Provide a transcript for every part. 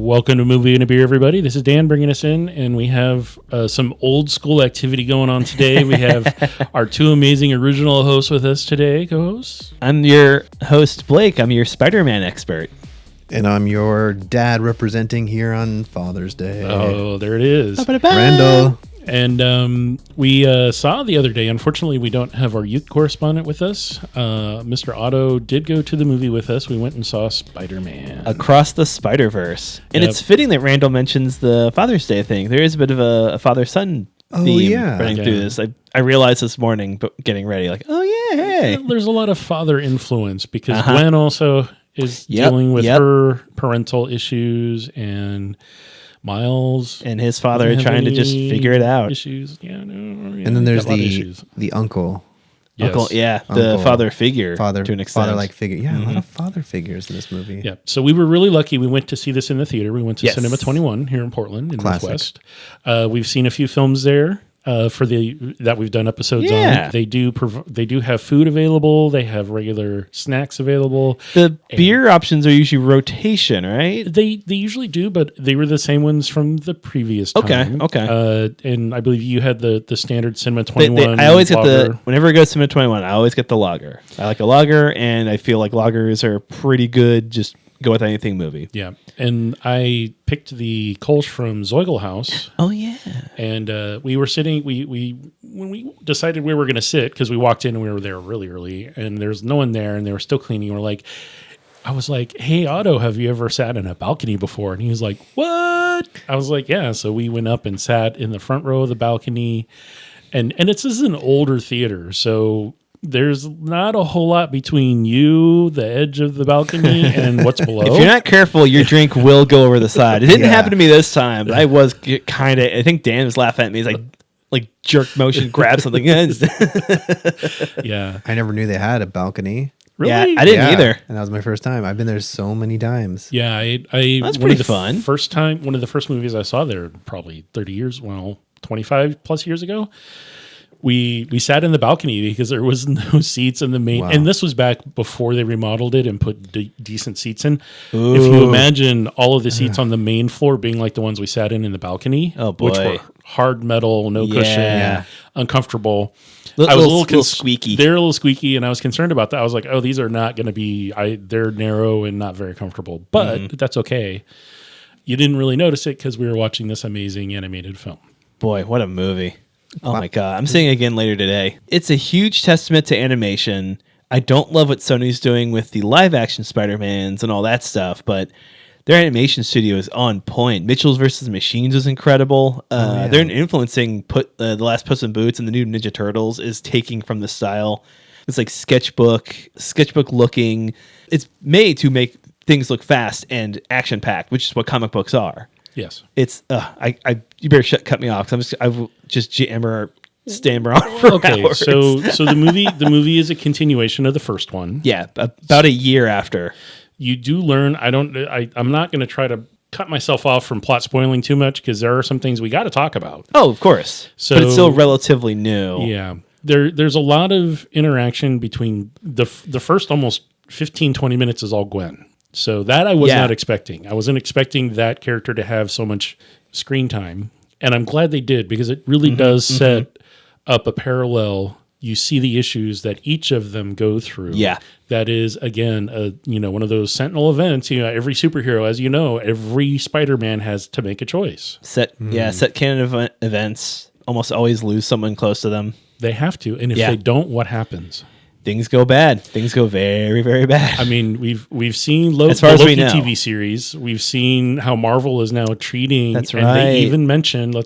Welcome to Movie and a Beer, everybody. This is Dan bringing us in, and we have some old school activity going on today. We have our two amazing original hosts with us today. Co-hosts? I'm your host, Blake. I'm your Spider-Man expert. And I'm your dad representing here on Father's Day. Oh, there it is. Randall. And we saw the other day, unfortunately, we don't have our youth correspondent with us. Mr. Otto did go to the movie with us. We went and saw Spider-Man. Across the Spider-Verse. And Yep. it's fitting that Randall mentions the Father's Day thing. There is a bit of a father-son theme running through this. I realized this morning, but getting ready, like, oh, yeah, hey. There's a lot of father influence because Gwen also is dealing with her parental issues, and Miles and his father trying to just figure it out. Issues, and then there's the uncle. Yes. Uncle, the father figure to an extent. Father-like figure. Yeah, a lot of father figures in this movie. Yeah, so we were really lucky. We went to see this in the theater. We went to Cinema 21 here in Portland, in Classic. Northwest. We've seen a few films there. That we've done episodes on. They do have food available. They have regular snacks available. The beer options are usually rotation, right? They usually do, but they were the same ones from the previous time. Okay. And I believe you had the standard Cinema 21. I always lager. whenever I go to Cinema 21, I always get the lager. I like a lager, and I feel like lagers are pretty good. Just go with anything movie. Yeah, and I picked the Kolsh from Zoiglhaus. Oh yeah, and we were sitting. We when we decided we were going to sit, because we walked in and we were there really early, and there's no one there, and they were still cleaning. I was like, "Hey Otto, have you ever sat in a balcony before?" And he was like, "What?" I was like, "Yeah." So we went up and sat in the front row of the balcony, and this is an older theater, so there's not a whole lot between you, the edge of the balcony, and what's below. If you're not careful, your drink will go over the side. It didn't happen to me this time, but I was kind of. I think Dan was laughing at me. He's like jerk motion, grab something. Yeah, I never knew they had a balcony. really? Yeah, I didn't either. And that was my first time. I've been there so many times. Yeah, That's pretty fun. One of the first movies I saw there, probably 25 plus years ago. We sat in the balcony because there was no seats in the main. Wow. And this was back before they remodeled it and put decent seats in. Ooh. If you imagine all of the seats on the main floor being like the ones we sat in the balcony, which were hard metal, no cushion, uncomfortable. I was a little squeaky. They're a little squeaky, and I was concerned about that. I was like, oh, these are not going to be, they're narrow and not very comfortable. But that's okay. You didn't really notice it because we were watching this amazing animated film. Boy, what a movie. Oh my God. I'm seeing it again later today. It's a huge testament to animation. I don't love what Sony's doing with the live action Spider-Mans and all that stuff, but their animation studio is on point. Mitchell's vs. Machines is incredible. They're influencing the last Puss in Boots, and the new Ninja Turtles is taking from the style. It's like sketchbook looking. It's made to make things look fast and action packed, which is what comic books are. Yes, it's you better cut me off because I will just stammer on for hours. So the movie is a continuation of the first one. Yeah, about a year after. You do learn. I'm not going to try to cut myself off from plot spoiling too much because there are some things we got to talk about. Oh, of course. So, but it's still relatively new. Yeah, there's a lot of interaction between the first almost 15-20 minutes is all Gwen. So that I was not expecting. I wasn't expecting that character to have so much screen time. And I'm glad they did, because it really does set up a parallel. You see the issues that each of them go through. Yeah. That is, again, one of those sentinel events. Every superhero, as you know, every Spider-Man has to make a choice. Set canon events almost always lose someone close to them. They have to. And if they don't, what happens? Things go bad. Things go very, very bad. I mean, we've seen the Loki TV series. We've seen how Marvel is now treating. That's right. And they even mentioned. I'm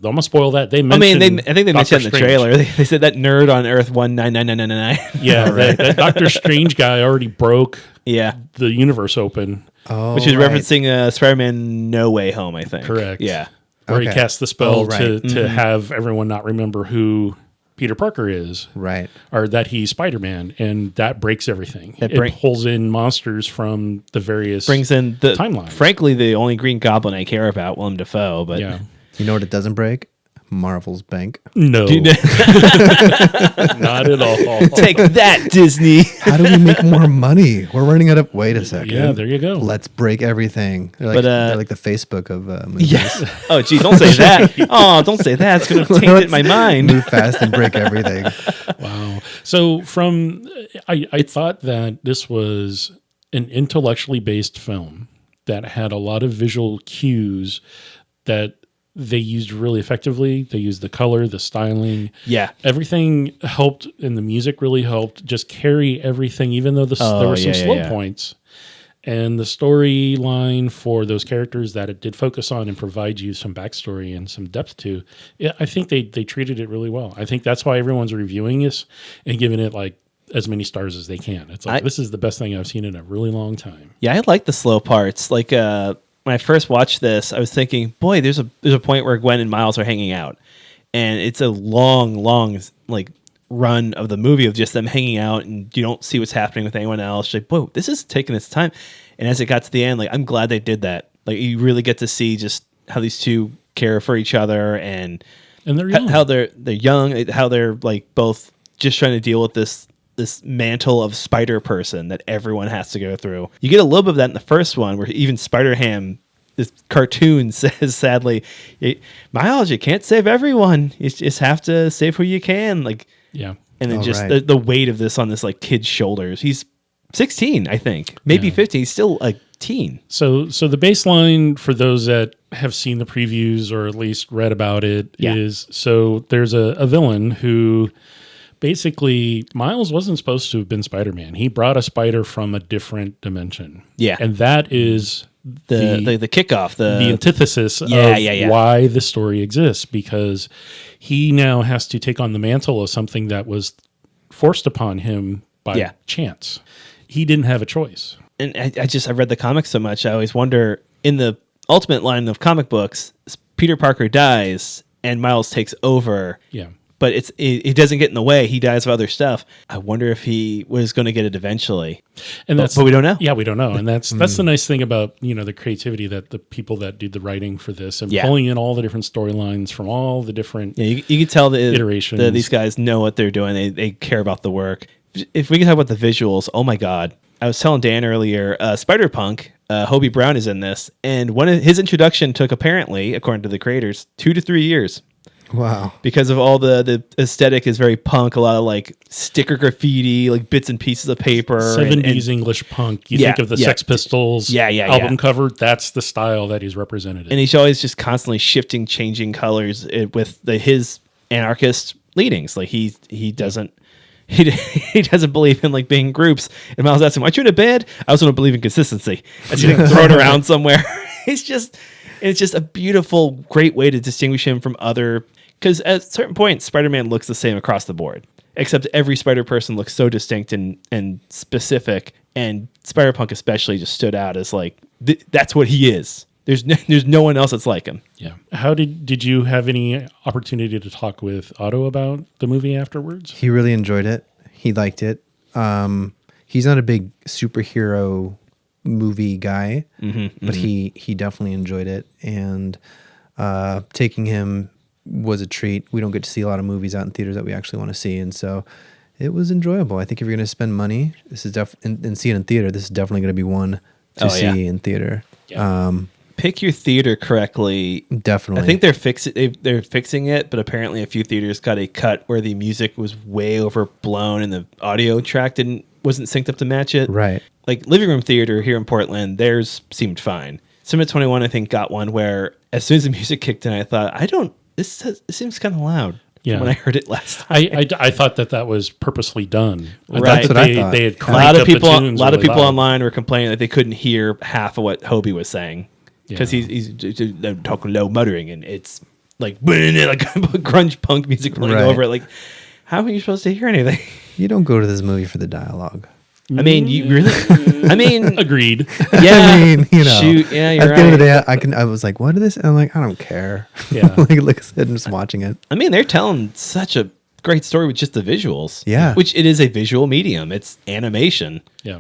gonna spoil that. They mentioned. I think they mentioned in the trailer. They said that nerd on Earth 199999. Yeah, that Doctor Strange guy already broke. The universe open. Oh, which is referencing Spider-Man No Way Home, I think. Correct. Yeah, where he cast the spell to have everyone not remember who Peter Parker is, right, or that he's Spider-Man, and that breaks everything. It pulls in monsters from the various brings in the timeline. Frankly, the only Green Goblin I care about, Willem Dafoe, but you know what it doesn't break? Marvel's bank. No, Dude. not at all. Take that, Disney. How do we make more money? We're running out of. Wait a second. Yeah, there you go. Let's break everything. They're like the Facebook of movies. Yes. Oh, gee, don't say that. Oh, don't say that. It's going to taint it in my mind. Move fast and break everything. Wow. So I thought that this was an intellectually based film that had a lot of visual cues that they used really effectively. They used the color, the styling. Yeah. Everything helped, and the music really helped just carry everything, even though there were some slow points. And the storyline for those characters that it did focus on and provide you some backstory and some depth to, I think they treated it really well. I think that's why everyone's reviewing this and giving it like as many stars as they can. It's like, this is the best thing I've seen in a really long time. Yeah, I like the slow parts. Like when I first watched this, I was thinking, boy, there's a point where Gwen and Miles are hanging out, and it's a long like run of the movie of just them hanging out, and you don't see what's happening with anyone else. You're like, whoa, this is taking its time. And as it got to the end, like, I'm glad they did that. Like, you really get to see just how these two care for each other, and they're young. How they're young, how they're like both just trying to deal with this mantle of Spider Person that everyone has to go through. You get a little bit of that in the first one, where even Spider-Ham, this cartoon, says sadly, Miles, you can't save everyone. You just have to save who you can. Like, yeah. And then the weight of this on this like kid's shoulders. He's 16, I think, maybe 15. He's still a teen. So the baseline for those that have seen the previews or at least read about it is, so there's a villain who basically, Miles wasn't supposed to have been Spider-Man. He brought a spider from a different dimension. Yeah. And that is the kickoff, the antithesis of why the story exists, because he now has to take on the mantle of something that was forced upon him by chance. He didn't have a choice. And I read the comics so much, I always wonder, in the ultimate line of comic books, Peter Parker dies and Miles takes over. Yeah. But it doesn't get in the way. He dies of other stuff. I wonder if he was going to get it eventually. And but we don't know. Yeah, we don't know. And that's the nice thing about, the creativity that the people that do the writing for this and pulling in all the different storylines from all the different you can tell the iterations. These guys know what they're doing. They care about the work. If we can talk about the visuals, oh my God. I was telling Dan earlier, Spider-Punk, Hobie Brown is in this. And his introduction took, apparently, according to the creators, 2 to 3 years. Wow. Because of all the aesthetic is very punk, a lot of like sticker graffiti, like bits and pieces of paper. 70s English punk. You think of the Sex Pistols album cover, that's the style that he's represented in. And he's always just constantly shifting, changing colors with his anarchist leanings. Like he doesn't believe in like being groups. And Miles asks him, aren't you in a band? I also don't believe in consistency. That's thrown around somewhere. It's just a beautiful, great way to distinguish him from other. Because at certain points, Spider-Man looks the same across the board, except every Spider-Person looks so distinct and specific, and Spider-Punk especially just stood out as like, that's what he is. There's no one else that's like him. Yeah. How did you have any opportunity to talk with Otto about the movie afterwards? He really enjoyed it. He liked it. He's not a big superhero movie guy, but he definitely enjoyed it, and taking him was a treat. We don't get to see a lot of movies out in theaters that we actually want to see, and so it was enjoyable. I think if you're going to spend money, this is and see it in theater, this is definitely going to be one to see in theater. Yeah. Pick your theater correctly. Definitely. I think they're fixing it, but apparently a few theaters got a cut where the music was way overblown and the audio track wasn't synced up to match it. Right. Like Living Room Theater here in Portland, theirs seemed fine. Summit 21, I think, got one where as soon as the music kicked in, I thought, this seems kind of loud. Yeah. When I heard it last time, I thought that was purposely done. Right. That's what I thought. They had a lot of people really online were complaining that they couldn't hear half of what Hobie was saying because he's talking low, muttering, and it's like grunge punk music playing over it. Like, how are you supposed to hear anything? You don't go to this movie for the dialogue. I mean, you really? I mean, agreed. Yeah. I mean, shoot. Yeah, you're at right. the end of the day, I was like, "What is this?" And I'm like, "I don't care." Yeah. like I said, I'm just watching it. I mean, they're telling such a great story with just the visuals. Yeah. Which it is a visual medium. It's animation. Yeah.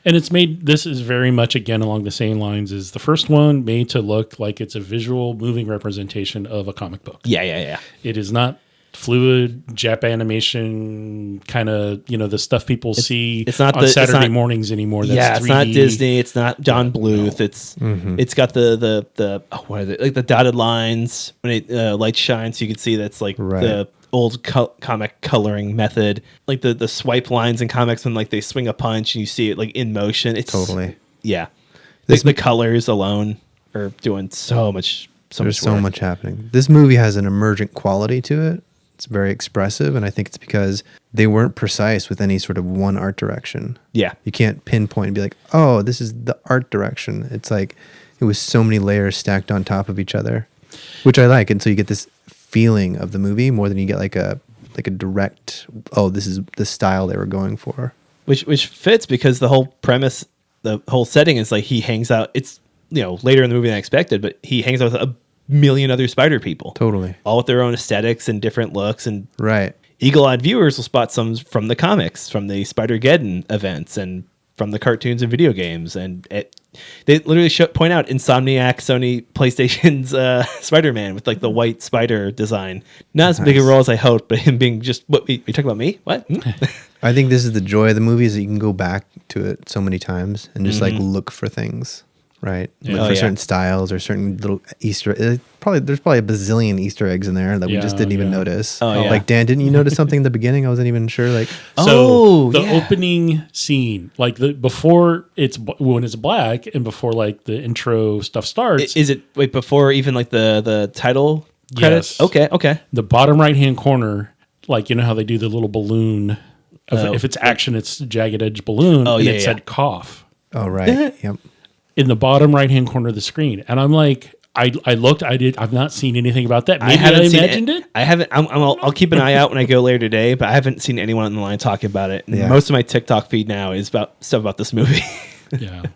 And this is very much, again, along the same lines as the first one, made to look like it's a visual moving representation of a comic book. Yeah. It is not fluid Jap animation kind of, the stuff people see it's not on Saturday mornings anymore. That's it's 3D. not Disney. It's not John Bluth. It's got the what are they, like the dotted lines when light shines, so you can see that's like the old comic coloring method, like the swipe lines in comics when like they swing a punch and you see it like in motion. It's totally the colors alone are doing so much. There's so much happening. This movie has an emergent quality to it. It's very expressive, and I think it's because they weren't precise with any sort of one art direction. Yeah. You can't pinpoint and be like, oh, this is the art direction. It's like it was so many layers stacked on top of each other, which I like. And so you get this feeling of the movie more than you get like a direct, oh, this is the style they were going for. Which fits because the whole premise, the whole setting is like he hangs out. It's, later in the movie than I expected, but he hangs out with a million other spider people. Totally. All with their own aesthetics and different looks. And right. Eagle-eyed viewers will spot some from the comics, from the Spider-Geddon events, and from the cartoons and video games. And they literally point out Insomniac, Sony, PlayStation's Spider-Man with like the white spider design. Not as big a role as I hoped, but him being just, what, you talking about me? What? I think this is the joy of the movie, is that you can go back to it so many times and just like look for things. Right, look for certain styles or certain little Easter. There's probably a bazillion Easter eggs in there that we just didn't even notice. Oh, yeah. Like Dan, didn't you notice something in the beginning? I wasn't even sure. Like, so the opening scene, like when it's black and before like the intro stuff starts. Is it before even like the title credits? Yes. Okay. The bottom right hand corner, like how they do the little balloon. If it's action, it's jagged edge balloon. And it said cough. Oh right, yep. In the bottom right-hand corner of the screen. And I'm like, I looked, I've not seen anything about that. Maybe I imagined it. I haven't. I'll keep an eye out when I go later today, but I haven't seen anyone on the line talking about it. Yeah. Most of my TikTok feed now is about stuff about this movie. Yeah.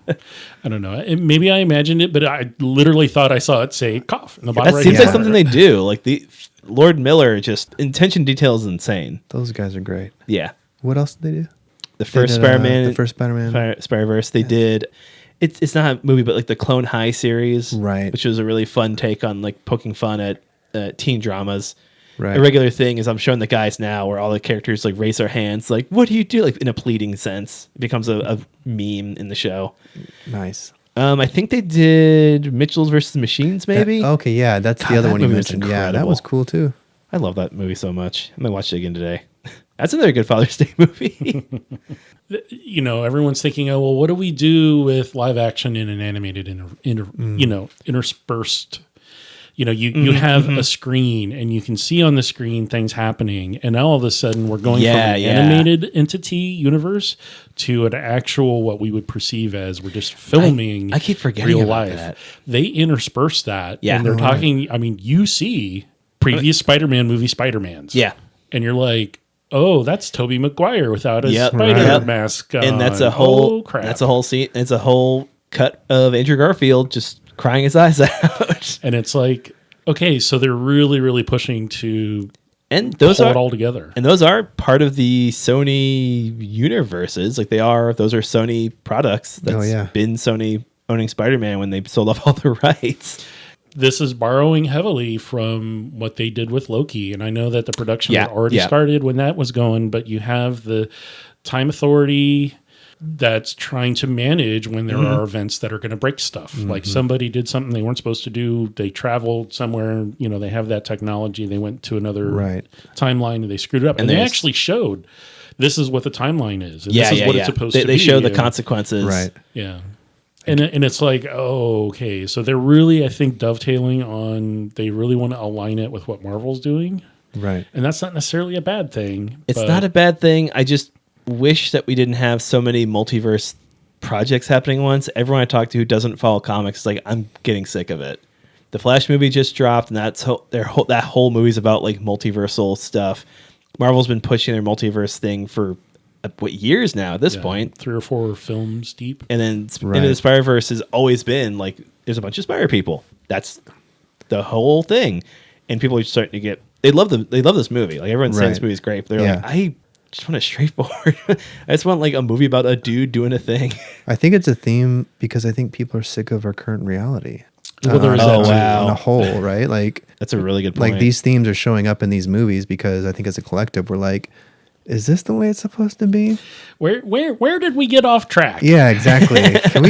I don't know. Maybe I imagined it, but I literally thought I saw it say cough in the bottom right. That seems like something they do. Like the Lord Miller, just attention detail is insane. Those guys are great. Yeah. What else did they do? The first Spider-Man. Spider-Verse. They did... It's not a movie, but like the Clone High series, right? Which was a really fun take on like poking fun at teen dramas. Right. A regular thing is I'm showing the guys now where all the characters like raise their hands, like "What do you do?" like in a pleading sense. It becomes a meme in the show. Nice. I think they did Mitchell's versus Machines, maybe. Okay, yeah, that's the other one you mentioned. Yeah, that was cool too. I love that movie so much. I'm gonna watch it again today. That's another good Father's Day movie. Everyone's thinking, oh, well, what do we do with live action in an animated, interspersed? You have a screen and you can see on the screen things happening. And now all of a sudden we're going from an animated entity universe to an actual, what we would perceive as we're just filming I keep forgetting real about life. that. They intersperse that. Yeah. And they're talking, you see previous Spider-Man movie Spider-Mans. Yeah. And you're like, oh, that's Tobey Maguire without a spider mask on. And that's a whole crap. That's a whole scene. It's a whole cut of Andrew Garfield just crying his eyes out. And it's like, okay, so they're really, really pushing to pull it all together. And those are part of the Sony universes. Like those are Sony products. That's been Sony owning Spider-Man when they sold off all the rights. This is borrowing heavily from what they did with Loki. And I know that the production had already started when that was going, but you have the Time Authority that's trying to manage when there are events that are going to break stuff. Like somebody did something they weren't supposed to do. They traveled somewhere, they have that technology. They went to another timeline and they screwed it up. And they actually showed this is what the timeline is. And this is what it's supposed to be. They show the consequences. Right. Yeah. And it's like, oh, okay. So they're really, I think, dovetailing on, they really want to align it with what Marvel's doing. Right. And that's not necessarily a bad thing. It's not a bad thing. I just wish that we didn't have so many multiverse projects happening at once. Everyone I talk to who doesn't follow comics is like, I'm getting sick of it. The Flash movie just dropped, and that whole movie's about like multiversal stuff. Marvel's been pushing their multiverse thing for years now at this point. 3 or 4 films deep. And then Into the Spider-Verse has always been like, there's a bunch of Spider people. That's the whole thing. And people are starting to get they love this movie. Like everyone's saying this Right. movie's great. But they're like, I just want a straightforward. I just want like a movie about a dude doing a thing. I think it's a theme because I think people are sick of our current reality. Well, there is that too. On a whole, right? Like That's a really good point. like these themes are showing up in these movies because I think as a collective we're like, is this the way it's supposed to be? Where did we get off track? Yeah, exactly. Can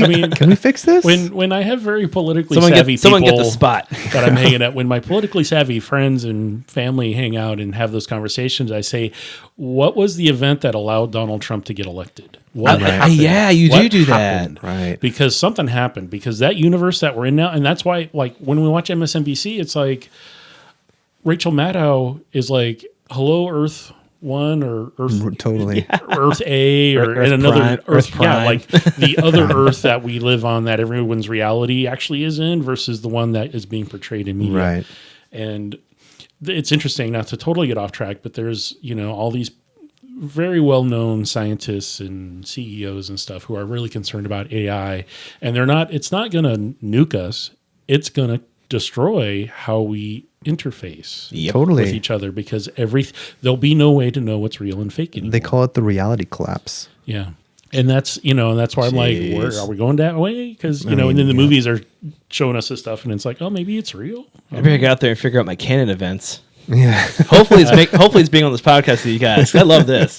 we fix this? When I have very politically savvy someone people get the spot. that I'm hanging out, when my politically savvy friends and family hang out and have those conversations, I say, what was the event that allowed Donald Trump to get elected? What happened? Yeah, you What do happened? that. Right. Because something happened. Because that universe that we're in now, and that's why, like, when we watch MSNBC, it's like Rachel Maddow is like, hello, Earth 1 or Earth Totally. Earth A or Earth in another Prime, Earth Earth yeah, Prime. like the other Earth that we live on that everyone's reality actually is in versus the one that is being portrayed in media. Right. And it's interesting, not to totally get off track, but there's, all these very well-known scientists and CEOs and stuff who are really concerned about AI, and it's not going to nuke us. It's going to destroy how we interface Totally. with each other because there'll be no way to know what's real and fake anymore. They call it the reality collapse. Yeah. And that's, and that's why I'm like, where are we going that way? Because, and then the movies are showing us this stuff and it's like, oh, maybe it's real. I better get out there and figure out my canon events. Yeah. Hopefully it's being on this podcast with you guys. I love this.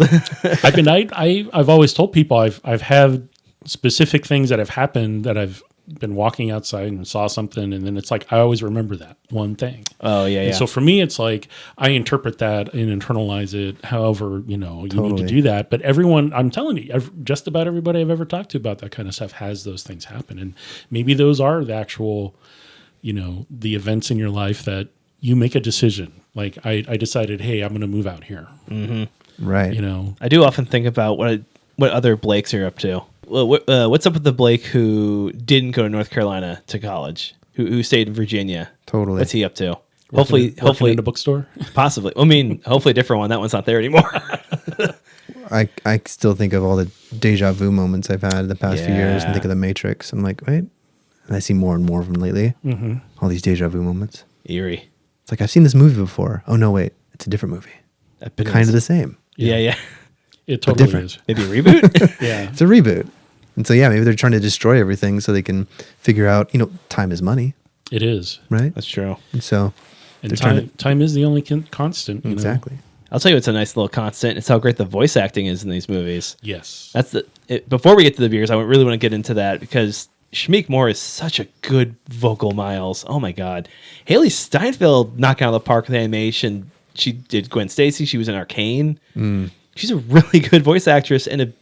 I've always told people I've had specific things that have happened that I've been walking outside and saw something, and then it's like I always remember that one thing. Oh yeah, And so for me, it's like I interpret that and internalize it. However, you need to do that. But I'm telling you, just about everybody I've ever talked to about that kind of stuff has those things happen, and maybe those are the actual, the events in your life that you make a decision. Like I decided, hey, I'm going to move out here. Mm-hmm. Right. I do often think about what other Blakes are up to. Well, what's up with the Blake who didn't go to North Carolina to college, who stayed in Virginia? Totally. What's he up to? Working in a bookstore. Possibly. I mean, hopefully a different one. That one's not there anymore. I still think of all the deja vu moments I've had the past few years and think of the Matrix. I'm like, wait, and I see more and more of them lately. Mm-hmm. All these deja vu moments. Eerie. It's like I've seen this movie before. Oh no, wait, it's a different movie. Kind of the same. Yeah. It totally different. is. Maybe a reboot. Yeah. It's a reboot. And so maybe they're trying to destroy everything so they can figure out, time is money, It is. right? That's true. And so And they're trying time is the only constant. exactly. I'll tell you what's a nice little constant. It's how great the voice acting is in these movies. Yes. That's before we get to the beers, I really want to get into that because Shameik Moore is such a good vocal Miles. Oh my God. Haley Steinfeld knocking out of the park with animation. She did Gwen Stacy. She was in Arcane. She's a really good voice actress and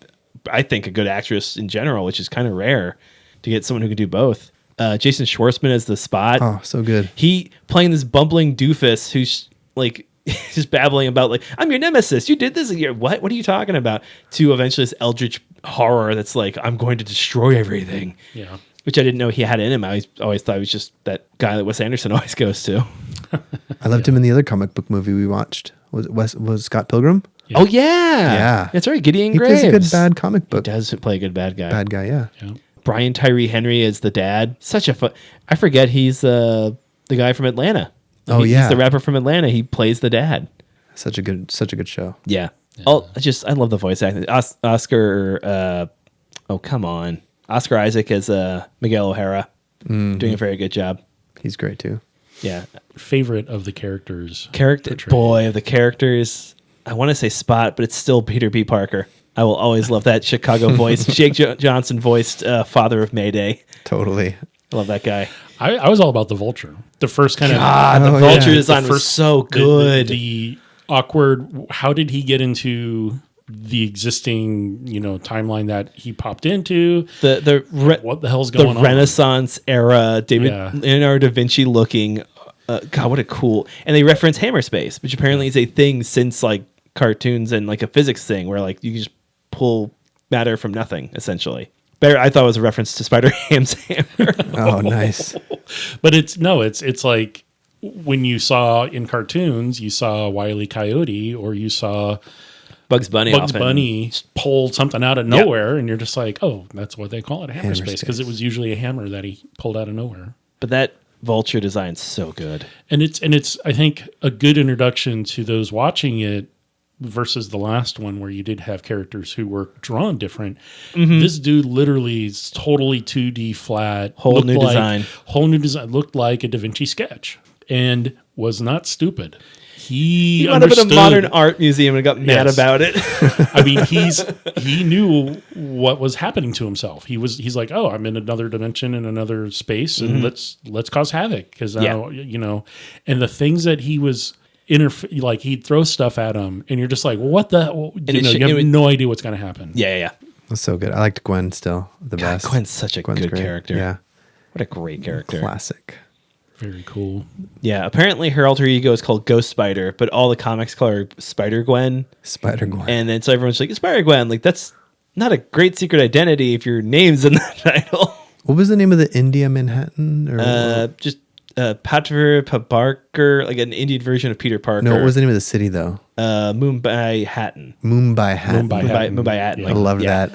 I think a good actress in general, which is kind of rare to get someone who can do both. Jason Schwartzman as the Spot. Oh, so good. He playing this bumbling doofus who's like just babbling about like, I'm your nemesis. You did this. What? What are you talking about? To eventually this eldritch horror that's like, I'm going to destroy everything. Yeah. Which I didn't know he had in him. I always thought he was just that guy that Wes Anderson always goes to. I loved him in the other comic book movie we watched. Was Scott Pilgrim? Yeah. Oh yeah, Yeah. That's right. Gideon He Graves. plays a good bad comic book. He does play a good bad guy. Bad guy, yeah. Yeah. Brian Tyree Henry is the dad. Such a fun. I forget he's the guy from Atlanta. Oh, He's yeah. the rapper from Atlanta. He plays the dad. Such a good show. Yeah. I love the voice acting. Oscar. Oh come on, Oscar Isaac as Miguel O'Hara, doing a very good job. He's great too. Yeah. Favorite of the characters. Boy of the characters. I want to say Spot, but it's still Peter B. Parker. I will always love that Chicago voice. Jake Johnson voiced Father of Mayday. Totally. I love that guy. I was all about the Vulture. The first kind The Oh, Vulture yeah. design was so good. The awkward. How did he get into the existing timeline that he popped into? What the hell's going on? Renaissance era Leonardo da Vinci looking. God, what a cool! And they reference hammer space, which apparently is a thing since like cartoons and like a physics thing, where like you can just pull matter from nothing, essentially. Better, I thought it was a reference to Spider-Ham's hammer. Oh, nice. But it's like when you saw in cartoons, you saw Wile E. Coyote, or you saw Bugs Bunny pulled something out of nowhere, and you're just like, oh, that's what they call it, hammer space, because it was usually a hammer that he pulled out of nowhere. But that vulture design's so good. And it's I think a good introduction to those watching it versus the last one where you did have characters who were drawn different. This dude literally is totally 2D flat. Whole new design. Whole new design. Looked like a Da Vinci sketch and was not stupid. He went up at a modern art museum and got mad about it. I mean, he knew what was happening to himself. He's like, oh, I'm in another dimension, in another space, and let's cause havoc because you know, and the things that he was like he'd throw stuff at him, and you're just like, what the? You have no idea what's going to happen. Yeah. That's so good. I liked Gwen still the best. Gwen's such a good character. Yeah, what a great character. Classic. Very cool. Yeah, apparently her alter ego is called Ghost Spider, but all the comics call her Spider Gwen. Spider Gwen. And then so everyone's like, Spider Gwen, like that's not a great secret identity if your name's in the title. What was the name of the India Manhattan? Or just Patver Pabarkar, like an Indian version of Peter Parker. no, what was the name of the city though? Mumbai Hatton. Mumbai Hatton. Mumbai Hatton. Yeah. I love that.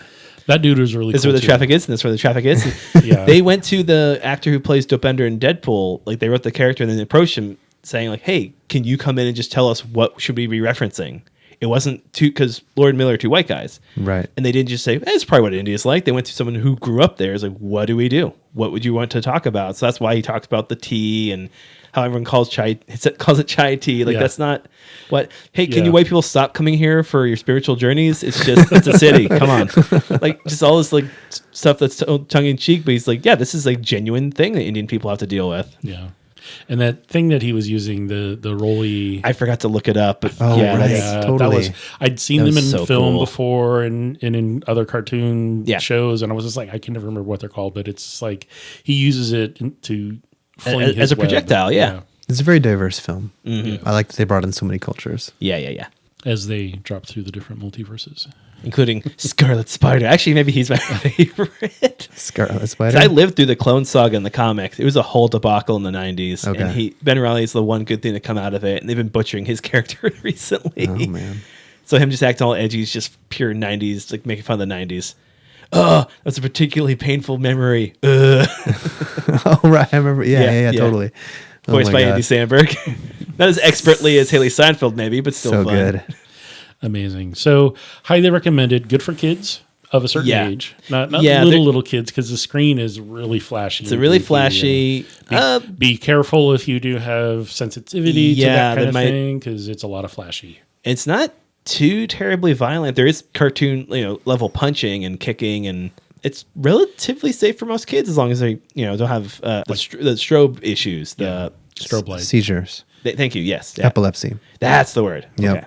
That dude was really This is cool where the too. traffic is, and this is where the traffic is. Yeah. They went to the actor who plays Dopender in Deadpool. Like they wrote the character and then they approached him saying like, hey, can you come in and just tell us what should we be referencing? It wasn't because Lord and Miller are two white guys. Right. And they didn't just say, that's probably what India's like. They went to someone who grew up there. It's like, what do we do? What would you want to talk about? So that's why he talks about the tea and how everyone calls it chai tea. Like that's not what, hey, can you white people stop coming here for your spiritual journeys? It's just, it's a city. Come on. Like just all this like stuff that's tongue in cheek. But he's like, yeah, this is like genuine thing that Indian people have to deal with. Yeah. And that thing that he was using, the rolly. I forgot to look it up, but Oh, yeah, right. that's, Totally. That was, I'd seen That them in was so film cool. before and in other cartoon Yeah. shows, and I was just like, I can never remember what they're called, but it's just like he uses it to fling his as a web. projectile. Yeah. It's a very diverse film. Mm-hmm. I like that they brought in so many cultures. Yeah. As they drop through the different multiverses. Including Scarlet Spider. Actually, maybe he's my favorite. Scarlet Spider. I lived through the Clone Saga in the comics. It was a whole debacle in the 90s. Okay. And Ben Reilly is the one good thing to come out of it. And they've been butchering his character recently. Oh man. So him just acting all edgy is just pure 90s, like making fun of the 90s. Oh, that's a particularly painful memory. Oh right, I remember. Yeah, totally. Voiced my by God. Andy Samberg. Not as expertly as Haley Steinfeld, maybe, but still So fun. good. Amazing. So highly recommended. Good for kids of a certain Yeah. age. Not Yeah, little kids, because the screen is really flashy. It's a really flashy. Be careful if you do have sensitivity to Yeah, that kind that of might- thing, because it's a lot of flashy. It's not too terribly violent. There is cartoon, level punching and kicking, and it's relatively safe for most kids as long as they, don't have the strobe issues. The Strobe light. Seizures, thank you. Yes, yeah. epilepsy. That's the word. Yep. Okay.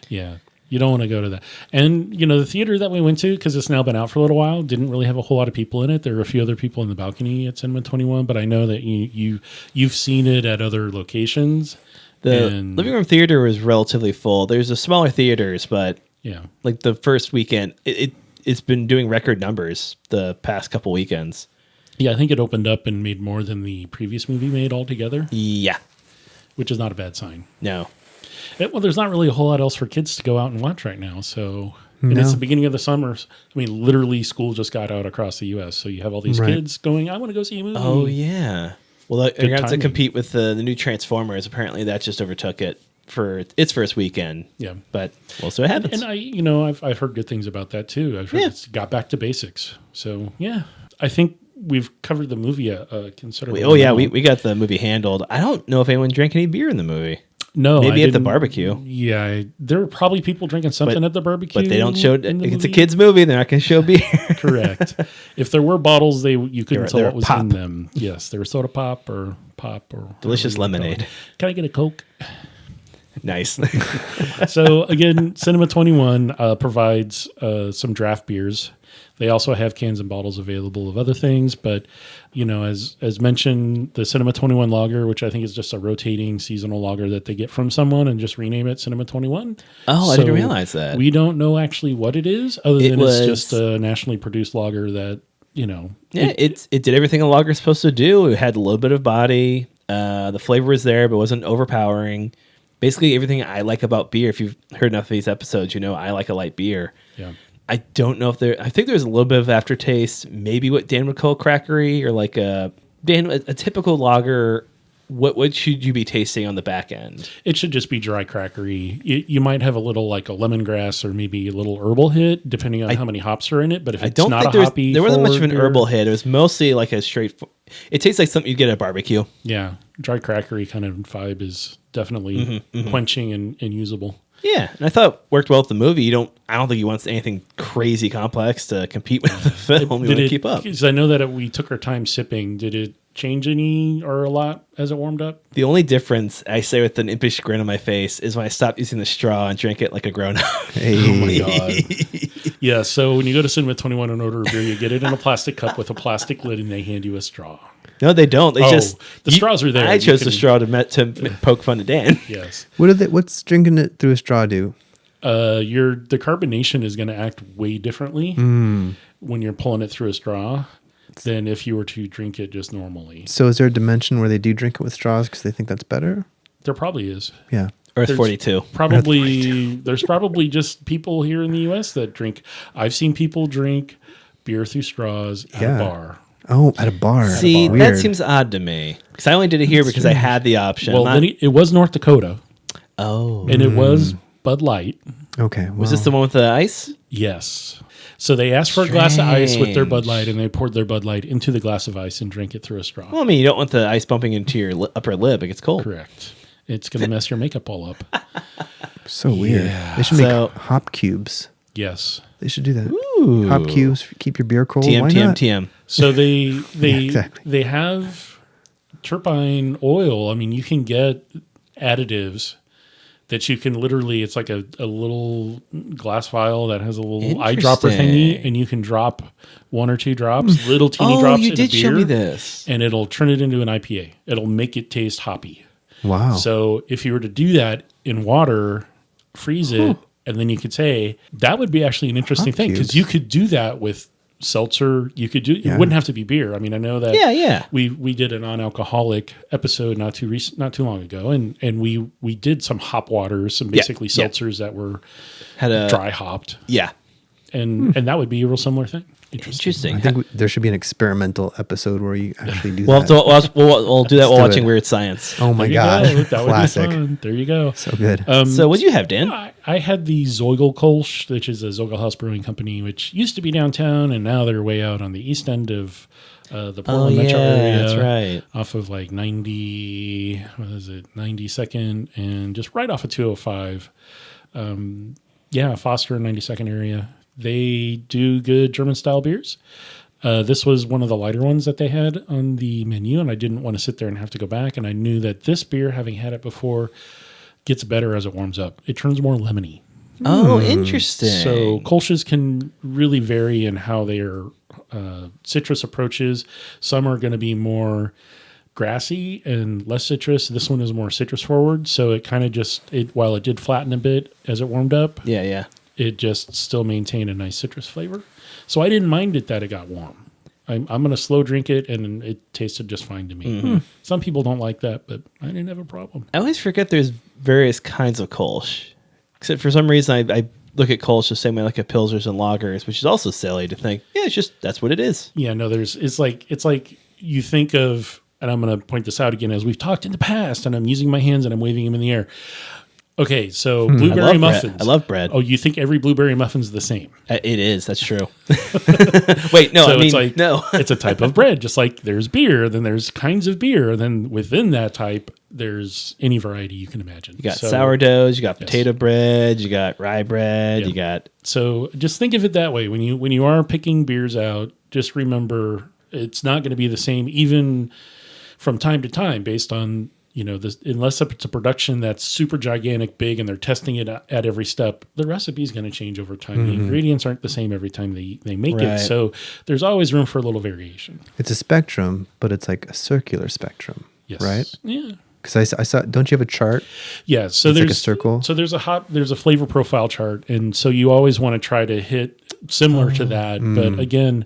Yeah. You don't want to go to that. And, the theater that we went to, because it's now been out for a little while, didn't really have a whole lot of people in it. There were a few other people in the balcony at Cinema 21, but I know that you've seen it at other locations. The And- living room theater was relatively full. There's a smaller theaters, but Yeah. like the first weekend, it's been doing record numbers the past couple weekends. Yeah, I think it opened up and made more than the previous movie made altogether, Yeah. which is not a bad sign. No. Well, there's not really a whole lot else for kids to go out and watch right now. So, and it's No. the beginning of the summer. I mean, literally, school just got out across the U.S. So you have all these Right. kids going, I want to go see a movie. Oh yeah. Well, they're going to have to timing. compete with the new Transformers. Apparently, that just overtook it for its first weekend. Yeah. But we'll see what happens. And I've heard good things about that too. I've heard Yeah. it's got back to basics. So yeah, I think we've covered the movie considerably. Oh yeah, well. we got the movie handled. I don't know if anyone drank any beer in the movie, no maybe I at the didn't- barbecue. Yeah, there were probably people drinking something at the barbecue, but they don't show. in the It's a movie. kids' movie. They're not going to show beer. Correct. If there were bottles, you couldn't tell they were what was pop. in them. Yes, they were soda pop or Delicious whatever you wanna call lemonade. it. Can I get a Coke? Nice. So again, Cinema 21 provides some draft beers. They also have cans and bottles available of other things, but as mentioned, the Cinema 21 lager, which I think is just a rotating seasonal lager that they get from someone and just rename it Cinema 21. Oh, I didn't realize that. We don't know actually what it is, other It than was- it's just a nationally produced lager that Yeah, it did everything a lager's supposed to do. It had a little bit of body. The flavor was there, but wasn't overpowering. Basically, everything I like about beer. If you've heard enough of these episodes, I like a light beer. Yeah. I don't know if I think there's a little bit of aftertaste, maybe what Dan would call crackery or like a Dan, a typical lager, what should you be tasting on the back end? It should just be dry crackery. You might have a little like a lemongrass or maybe a little herbal hit, depending on how many hops are in it. But if it's not a hoppy, there wasn't much of an beer, herbal hit. It was mostly like a straight. It tastes like something you get at a barbecue. Yeah, dry crackery kind of vibe is definitely quenching and usable. Yeah, and I thought it worked well with the movie. I don't think he wants anything crazy complex to compete with the film. You want to keep up. Because I know that we took our time sipping. Did it change any or a lot as it warmed up? The only difference, I say with an impish grin on my face, is when I stopped using the straw and drank it like a grown-up. Hey. Oh my God. Yeah, so when you go to Cinema 21 and order a beer, you get it in a plastic cup with a plastic lid and they hand you a straw. No, they don't. They the straws are there. I chose the straw to poke fun at Dan. Yes. What's drinking it through a straw do? The carbonation is going to act way differently when you're pulling it through a straw than if you were to drink it just normally. So is there a dimension where they do drink it with straws because they think that's better? There probably is. Yeah. Earth 42. There's probably just people here in the U.S. that drink. I've seen people drink beer through straws at a bar. Oh, at a bar. See, Weird. that seems odd to me. Because I only did it here because I had the option. Well, then it was North Dakota. Oh. And it was Bud Light. Okay. Well. Was this the one with the ice? Yes. So they asked for a glass of ice with their Bud Light, and they poured their Bud Light into the glass of ice and drank it through a straw. Well, I mean, you don't want the ice bumping into your upper lip. It gets cold. Correct. It's going to mess your makeup all up. So weird. Yeah. They should make hop cubes. Yes. They should do that. Ooh. Hop cubes, keep your beer cold. TM, Why TM, not? TM. So they exactly. they have turbine oil. I mean, you can get additives that you can literally, it's like a little glass vial that has a little eyedropper thingy, and you can drop 1 or 2 drops, little teeny drops you in did a beer, show me this. and it'll turn it into an IPA. It'll make it taste hoppy. Wow. So if you were to do that in water, freeze it, and then you could say, that would be actually an interesting thing, because you could do that with seltzer. You could do it wouldn't have to be beer. I mean, I know that we did a non-alcoholic episode not too long ago, and we did some hop waters, some basically seltzers that were dry hopped. Yeah. And that would be a real similar thing. Interesting. I think there should be an experimental episode where you actually do that. We'll do that while watching it. Weird Science. Oh my God. That Classic. would be fun. There you go. So good. So what do you have, Dan? I had the Zoiglhaus, which is a Zoiglhaus brewing company, which used to be downtown, and now they're way out on the east end of the Portland metro area. That's right. Off of like 92nd, and just right off of 205. Foster and 92nd area. They do good German-style beers. This was one of the lighter ones that they had on the menu, and I didn't want to sit there and have to go back. And I knew that this beer, having had it before, gets better as it warms up. It turns more lemony. Oh, interesting. So Kolsches can really vary in how their citrus approaches. Some are going to be more grassy and less citrus. This one is more citrus forward. So it kind of while it did flatten a bit as it warmed up. Yeah. It just still maintained a nice citrus flavor. So I didn't mind it that it got warm. I'm going to slow drink it, and it tasted just fine to me. Some people don't like that, but I didn't have a problem. I always forget there's various kinds of Kolsch. Except for some reason, I look at Kolsch the same way like at Pilsners and Lagers, which is also silly to think, it's just, that's what it is. Yeah, no, it's like you think of, and I'm going to point this out again, as we've talked in the past, and I'm using my hands and I'm waving them in the air. Okay, so blueberry muffins. I love bread. Oh, you think every blueberry muffin is the same? It is. That's true. Wait, no, so no. It's a type of bread, just like there's beer, then there's kinds of beer, then within that type, there's any variety you can imagine. You got sourdoughs, you got potato bread, you got rye bread, you got... So just think of it that way. When you are picking beers out, just remember it's not going to be the same, even from time to time, based on... unless it's a production that's super gigantic, big, and they're testing it at every step, the recipe is going to change over time. The ingredients aren't the same every time they make it. So there's always room for a little variation. It's a spectrum, but it's like a circular spectrum. Yes. Right? Yeah. Because I saw, don't you have a chart? Yeah. So it's there's like a circle. So there's a flavor profile chart. And so you always want to try to hit similar to that. But again,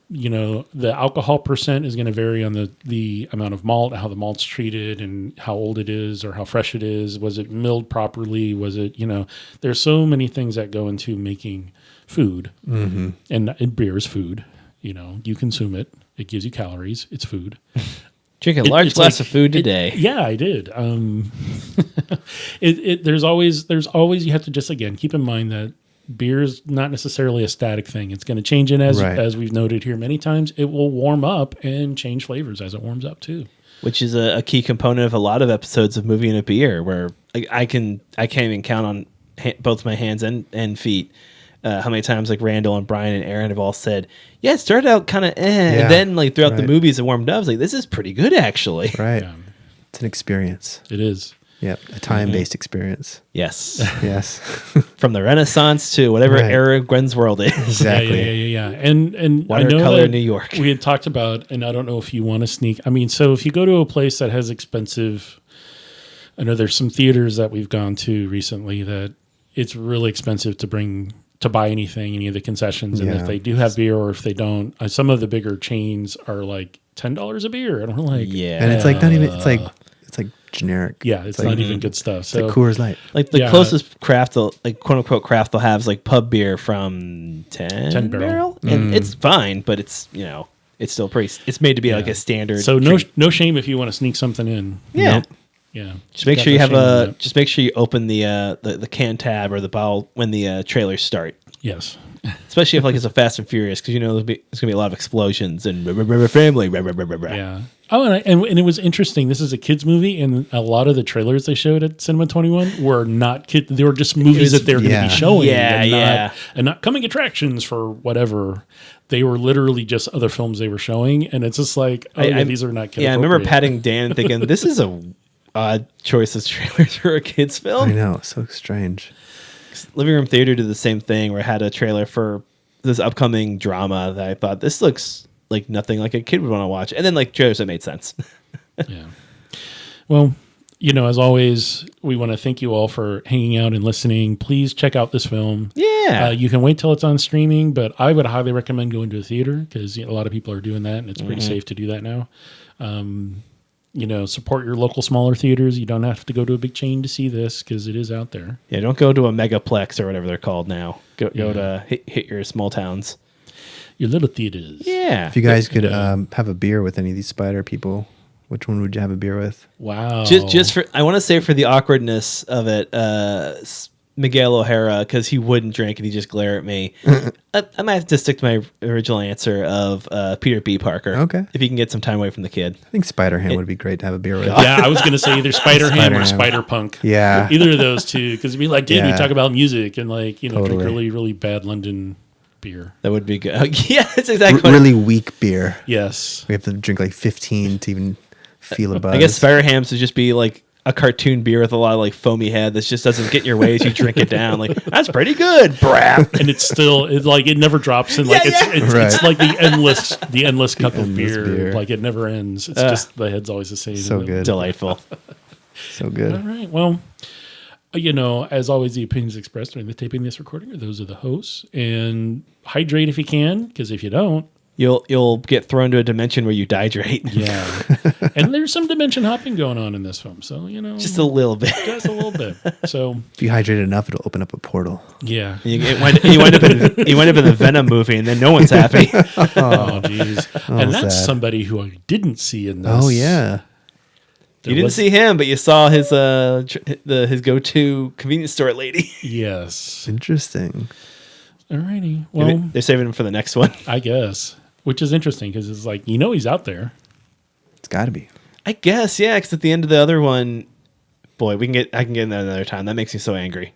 the alcohol percent is going to vary on the amount of malt, how the malt's treated, and how old it is or how fresh it is. Was it milled properly? Was it, there's so many things that go into making food, and beer is food. You consume it. It gives you calories. It's food. Drink a large it's glass like- of food today. Yeah, I did. There's always you have to just again keep in mind that beer is not necessarily a static thing. It's going to change, and Right. as we've noted here many times, it will warm up and change flavors as it warms up too. Which is a key component of a lot of episodes of Movie and a Beer, where I can't even count on both my hands and feet how many times like Randall and Brian and Aaron have all said, yeah, it started out kind of and then like throughout the right. movies it warmed up. I was like, this is pretty good actually. Right. Yeah, It's an experience. it is. Yep. A time-based experience. Yes. Yes. From the Renaissance to whatever Right. era Gwen's World is. Exactly. Yeah. And I know Watercolor that New York. we had talked about, and I don't know if you want to sneak. I mean, so if you go to a place that has expensive, I know there's some theaters that we've gone to recently that it's really expensive to buy anything, any of the concessions, and Yeah. if they do have beer or if they don't, some of the bigger chains are like $10 a beer, and we're like, Yeah. And it's like not even. It's like generic. yeah, it's like, not even good stuff. It's So like Coors Light. Like the Yeah. closest craft, like quote unquote craft, they'll have is like pub beer from 10 Barrel. and it's fine, but it's it's still pretty. It's made to be like Yeah. a standard. So drink. no shame if you want to sneak something in. Yeah. Nope. Yeah. Just make Got sure you no have shame in that. just make sure you open the can tab or the bottle when the trailers start. Yes. Especially if like it's a Fast and Furious, because there's gonna be a lot of explosions and family. Yeah. Oh, and it was interesting. This is a kids movie, and a lot of the trailers they showed at Cinema 21 were not kid. They were just movies that they were going to yeah. be showing. Yeah, and yeah. not coming attractions for whatever. They were literally just other films they were showing, and it's just like, these are not kid. Yeah, I remember appropriate. patting Dan thinking this is a odd choice of trailers for a kids film. I know. So strange. Living Room Theater did the same thing where I had a trailer for this upcoming drama that I thought this looks like nothing like a kid would want to watch, and then like trailers that made sense. Yeah. Well, as always, we want to thank you all for hanging out and listening. Please check out this film. Yeah. You can wait till it's on streaming, but I would highly recommend going to a theater because a lot of people are doing that, and it's pretty safe to do that now. Support your local smaller theaters. You don't have to go to a big chain to see this because it is out there. Yeah, don't go to a megaplex or whatever they're called now. Go to hit your small towns. Your little theaters. Yeah. If you guys could have a beer with any of these spider people, which one would you have a beer with? Wow. Just for, I want to say for the awkwardness of it, Miguel O'Hara, because he wouldn't drink and he just glare at me. I might have to stick to my original answer of Peter B. Parker. Okay. If he can get some time away from the kid. I think Spider Ham would be great to have a beer with. Yeah, I was going to say either Spider Ham or Spider-Ham. Spider Punk. Yeah. Either of those two. Because it'd be like, dude, we Yeah. talk about music and drink Totally. really, really bad London beer. That would be good. Yeah, that's exactly what Really weak beer. Yes. We have to drink like 15 to even feel a buzz. I guess Spider Hams would just be like a cartoon beer with a lot of like foamy head that just doesn't get in your way as you drink it down. Like, that's pretty good, brap. And it's still it never drops, and like Yeah, it's Right. like the endless cup of endless beer. beer. Like it never ends. It's just the head's always the same. So good. Delightful. So All good. right. Well, as always, the opinions expressed during the taping of this recording are those of the hosts. And hydrate if you can, because if you don't, You'll get thrown to a dimension where you dehydrate. yeah. And there's some dimension hopping going on in this film, so Just a little bit. just a little bit. So If you hydrate enough, it'll open up a portal. yeah. You wind up in the Venom movie, and then no one's happy. Oh jeez. And that's sad. somebody who I didn't see in this. Oh, yeah. There You didn't was- see him, but you saw his his go-to convenience store lady. Yes. Interesting. Alrighty. Well, They're saving him for the next one. I guess, which is interesting because it's like he's out there. It's got to be. I guess, yeah. Because at the end of the other one, boy, I can get in that another time. That makes me so angry.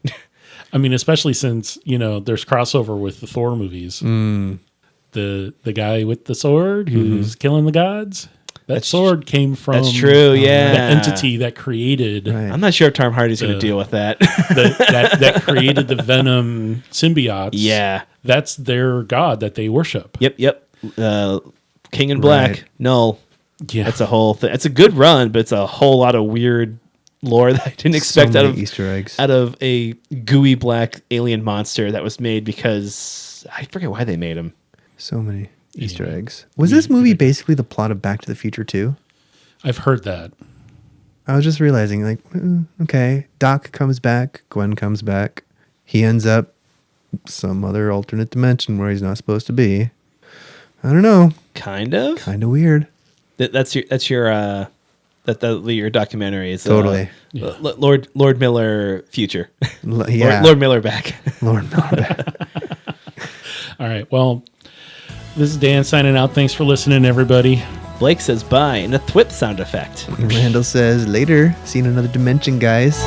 I mean, especially since there's crossover with the Thor movies. The guy with the sword who's killing the gods. That sword came from That's true. Yeah, the entity that created Right. I'm not sure if Tom Hardy's going to deal with that. that created the Venom symbiotes. Yeah. That's their god that they worship. Yep. King in Black. Right. Null. Yeah. That's a whole thing. It's a good run, but it's a whole lot of weird lore that I didn't expect so out many of Easter eggs. out of a gooey black alien monster that was made because I forget why they made him. So many Easter Yeah. eggs. Was this movie basically the plot of Back to the Future 2? I've heard that. I was just realizing, like, okay, Doc comes back, Gwen comes back. He ends up some other alternate dimension where he's not supposed to be. I don't know. Kind of. Kind of weird. That's your documentary is Totally. Lord Miller future. Yeah. Lord Miller back. Lord Miller. All right. Well, this is Dan signing out. Thanks for listening, everybody. Blake says bye and a thwip sound effect. Randall says later. See you in another dimension, guys.